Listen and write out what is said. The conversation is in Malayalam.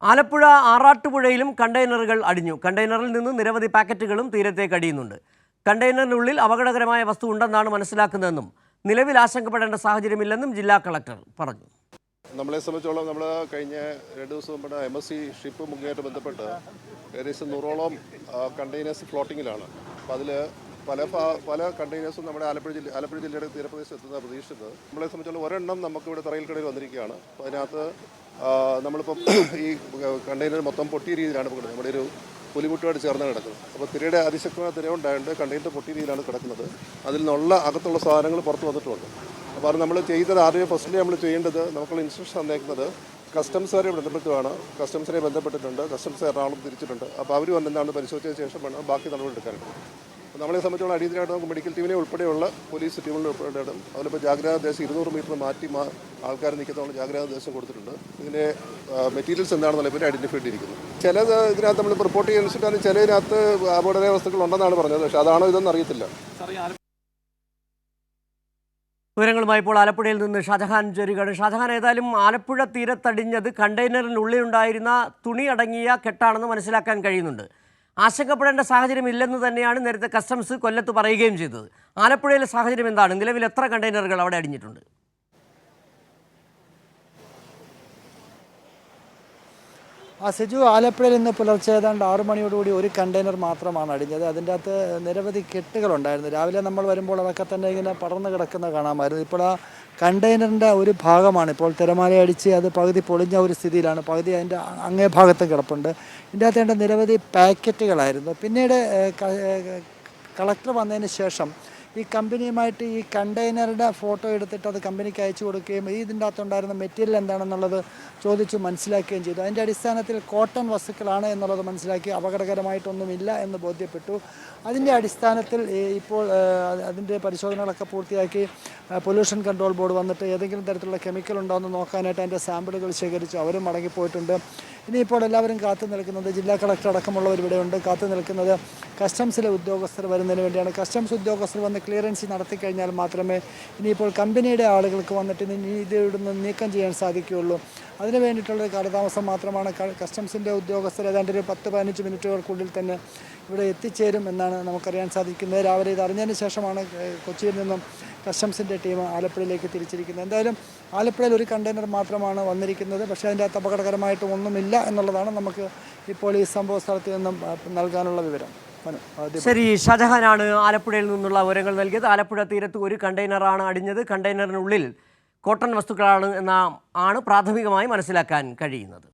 ആലപ്പുഴ ആറാട്ടുപുഴയിലും കണ്ടെയ്നറുകൾ അടിഞ്ഞു. കണ്ടെയ്നറിൽ നിന്ന് നിരവധി പാക്കറ്റുകളും തീരത്തേക്ക് അടിയുന്നുണ്ട്. കണ്ടെയ്നറിനുള്ളിൽ അപകടകരമായ വസ്തു ഉണ്ടെന്നാണ് മനസ്സിലാക്കുന്നതെന്നും നിലവിൽ ആശങ്കപ്പെടേണ്ട സാഹചര്യമില്ലെന്നും ജില്ലാ കളക്ടർ പറഞ്ഞു. നമ്മളെ സംബന്ധിച്ചോളം നമ്മൾ കഴിഞ്ഞ 2 ദിവസം നമ്മുടെ MSC ഷിപ്പ് മുങ്ങിയായിട്ട് ബന്ധപ്പെട്ട് ഏകദേശം 100ഓളം കണ്ടെയ്നേഴ്സ് ഫ്ലോട്ടിങ്ങിലാണ്. അപ്പോൾ അതിൽ പല കണ്ടെയ്നേഴ്സും നമ്മുടെ ആലപ്പുഴ ജില്ലയുടെ തീരപ്രദേശത്ത് എത്തുന്ന പ്രതീക്ഷിച്ചത്. നമ്മളെ സംബന്ധിച്ചോളം ഒരെണ്ണം നമുക്കിവിടെ തറയിൽക്കടയിൽ വന്നിരിക്കുകയാണ്. അപ്പോൾ അതിനകത്ത് നമ്മളിപ്പം ഈ കണ്ടെയ്നർ മൊത്തം പൊട്ടിയ രീതിയിലാണ് കിടക്കുന്നത്. നമ്മുടെ ഒരു പുലിമുട്ടുമായിട്ട് ചേർന്ന് കിടക്കുന്നത്. അപ്പോൾ തിരയുടെ അതിശക്തമായ തിര ഉണ്ടായതുകൊണ്ട് കണ്ടെയ്നർ പൊട്ടിയ രീതിയിലാണ് കിടക്കുന്നത്. അതിൽ നിന്നുള്ള അകത്തുള്ള സാധനങ്ങൾ പുറത്ത് വന്നിട്ടുണ്ട്. അപ്പോൾ അത് നമ്മൾ ചെയ്തത് ആദ്യം ഫസ്റ്റിൽ നമ്മൾ ചെയ്യേണ്ടത് നമുക്കുള്ള ഇൻസ്ട്രക്ഷൻ തന്നേക്കുന്നത് കസ്റ്റംസുകാരെ ബന്ധപ്പെട്ടുമാണ്. കസ്റ്റംസിനെ ബന്ധപ്പെട്ടിട്ടുണ്ട്. കസ്റ്റംസ് എറണാകുളം തിരിച്ചിട്ടുണ്ട്. അപ്പോൾ അവർ വന്നെന്താണ് പരിശോധിച്ചതിന് ശേഷം വേണം ബാക്കി നടപടി എടുക്കാനുണ്ട്. അപ്പോൾ നമ്മളെ സംബന്ധിച്ചുള്ള അടിയന്തരമായിട്ട് നമുക്ക് മെഡിക്കൽ ടീമിനെ ഉൾപ്പെടെയുള്ള പോലീസ് ടീമുകളിൽ ഉൾപ്പെടെയും അതിലിപ്പോൾ ജാഗ്രതാ നിർദ്ദേശം 200 മീറ്റർ മാറ്റി ആൾക്കാർ നിൽക്കുന്നതുകൊണ്ട് ജാഗ്രതാ നിർദ്ദേശം കൊടുത്തിട്ടുണ്ട്. ഇതിൻ്റെ മെറ്റീരിയൽസ് എന്താണെന്നുള്ള ഇവരെ ഐഡൻറ്റിഫൈ ചെയ്തിരിക്കുന്നത്. ചിലത് ഇതിനകത്ത് നമ്മൾ റിപ്പോർട്ട് ചെയ്യുന്നതിനനുസരിച്ചാണ് ചിലതിനകത്ത് അപകടകര വസ്തുക്കൾ ഉണ്ടെന്നാണ് പറഞ്ഞത്. പക്ഷേ അതാണോ ഇതെന്ന് അറിയത്തില്ല. വിവരങ്ങളുമായി ഇപ്പോൾ ആലപ്പുഴയിൽ നിന്ന് ഷാജഹാൻ ചേരുകയാണ്. ഷാജഹാൻ, ഏതായാലും ആലപ്പുഴ തീരത്തടിഞ്ഞത് കണ്ടെയ്നറിനുള്ളിലുണ്ടായിരുന്ന തുണി അടങ്ങിയ കെട്ടാണെന്ന് മനസ്സിലാക്കാൻ കഴിയുന്നുണ്ട്. ആശങ്കപ്പെടേണ്ട സാഹചര്യം ഇല്ലെന്ന് തന്നെയാണ് നേരത്തെ കസ്റ്റംസ് കൊല്ലത്ത് പറയുകയും ചെയ്തത്. ആലപ്പുഴയിലെ സാഹചര്യം എന്താണ്? നിലവിൽ എത്ര കണ്ടെയ്നറുകൾ അവിടെ അടിഞ്ഞിട്ടുണ്ട്? സിജു, ആലപ്പുഴയിൽ ഇന്ന് പുലർച്ചെ ഏതാണ്ട് 6 മണിയോടുകൂടി ഒരു കണ്ടെയ്നർ മാത്രമാണ് അടിഞ്ഞത്. അതിൻ്റെ അകത്ത് നിരവധി കെട്ടുകളുണ്ടായിരുന്നു. രാവിലെ നമ്മൾ വരുമ്പോൾ അതൊക്കെ തന്നെ ഇങ്ങനെ പടർന്നു കിടക്കുന്ന കാണാമായിരുന്നു. ഇപ്പോൾ ആ കണ്ടെയ്നറിൻ്റെ ഒരു ഭാഗമാണ് ഇപ്പോൾ തിരമാല അടിച്ച് അത് പകുതി പൊളിഞ്ഞ ഒരു സ്ഥിതിയിലാണ്. പകുതി അതിൻ്റെ അങ്ങേ ഭാഗത്ത് കിടപ്പുണ്ട്. ഇതിൻ്റെ അകത്ത് നിരവധി പാക്കറ്റുകളായിരുന്നു. പിന്നീട് കളക്ടർ വന്നതിന് ശേഷം ഈ കമ്പനിയുമായിട്ട് ഈ കണ്ടെയ്നറുടെ ഫോട്ടോ എടുത്തിട്ട് അത് കമ്പനിക്ക് അയച്ചു കൊടുക്കുകയും ഇതിൻ്റെ അകത്തുണ്ടായിരുന്ന മെറ്റീരിയൽ എന്താണെന്നുള്ളത് ചോദിച്ചു മനസ്സിലാക്കുകയും ചെയ്തു. അതിൻ്റെ അടിസ്ഥാനത്തിൽ കോട്ടൺ വസ്തുക്കളാണ് എന്നുള്ളത് മനസ്സിലാക്കി അപകടകരമായിട്ടൊന്നുമില്ല എന്ന് ബോധ്യപ്പെട്ടു. അതിൻ്റെ അടിസ്ഥാനത്തിൽ ഇപ്പോൾ അതിൻ്റെ പരിശോധനകളൊക്കെ പൂർത്തിയാക്കി പൊല്യൂഷൻ കൺട്രോൾ ബോർഡ് വന്നിട്ട് ഏതെങ്കിലും തരത്തിലുള്ള കെമിക്കൽ ഉണ്ടോ എന്ന് നോക്കാനായിട്ട് അതിൻ്റെ സാമ്പിളുകൾ ശേഖരിച്ചു. അവരും മടങ്ങിപ്പോയിട്ടുണ്ട്. ഇനിയിപ്പോൾ എല്ലാവരും കാത്തു നിൽക്കുന്നത്, ജില്ലാ കളക്ടർ അടക്കമുള്ളവർ ഇവിടെയുണ്ട്, കാത്തു നിൽക്കുന്നത് കസ്റ്റംസിലെ ഉദ്യോഗസ്ഥർ വരുന്നതിന് വേണ്ടിയാണ്. കസ്റ്റംസ് ഉദ്യോഗസ്ഥർ വന്ന് ക്ലിയറൻസ് നടത്തി കഴിഞ്ഞാൽ മാത്രമേ ഇനിയിപ്പോൾ കമ്പനിയുടെ ആളുകൾക്ക് വന്നിട്ട് ഇത് ഇവിടുന്ന് നീക്കം ചെയ്യാൻ സാധിക്കുകയുള്ളൂ. അതിന് വേണ്ടിയിട്ടുള്ളൊരു കാലതാമസം മാത്രമാണ്. കസ്റ്റംസിൻ്റെ ഉദ്യോഗസ്ഥർ ഏതാണ്ട് ഒരു 10-15 മിനിറ്റുകൾക്കുള്ളിൽ തന്നെ ഇവിടെ എത്തിച്ചേരും എന്നാണ് നമുക്കറിയാൻ സാധിക്കുന്നത്. രാവിലെ ഇത് അറിഞ്ഞതിന് ശേഷമാണ് കൊച്ചിയിൽ നിന്നും കസ്റ്റംസിൻ്റെ ടീം ആലപ്പുഴയിലേക്ക് തിരിച്ചിരിക്കുന്നത്. എന്തായാലും ആലപ്പുഴയിൽ ഒരു കണ്ടെയ്നർ മാത്രമാണ് വന്നിരിക്കുന്നത്. പക്ഷേ അതിൻ്റെ അകത്ത് അപകടകരമായിട്ട് ഒന്നുമില്ല എന്നുള്ളതാണ് നമുക്ക് ഇപ്പോൾ ഈ സംഭവ സ്ഥലത്ത് നിന്നും നൽകാനുള്ള വിവരം. ശരി, ഷാജഹാനാണ് ആലപ്പുഴയിൽ നിന്നുള്ള വിവരങ്ങൾ നൽകിയത്. ആലപ്പുഴ തീരത്ത് ഒരു കണ്ടെയ്നറാണ് അടിഞ്ഞത്. കണ്ടെയ്നറിനുള്ളിൽ കോട്ടൺ വസ്തുക്കളാണ് ആണ് പ്രാഥമികമായി മനസ്സിലാക്കാൻ കഴിയുന്നത്.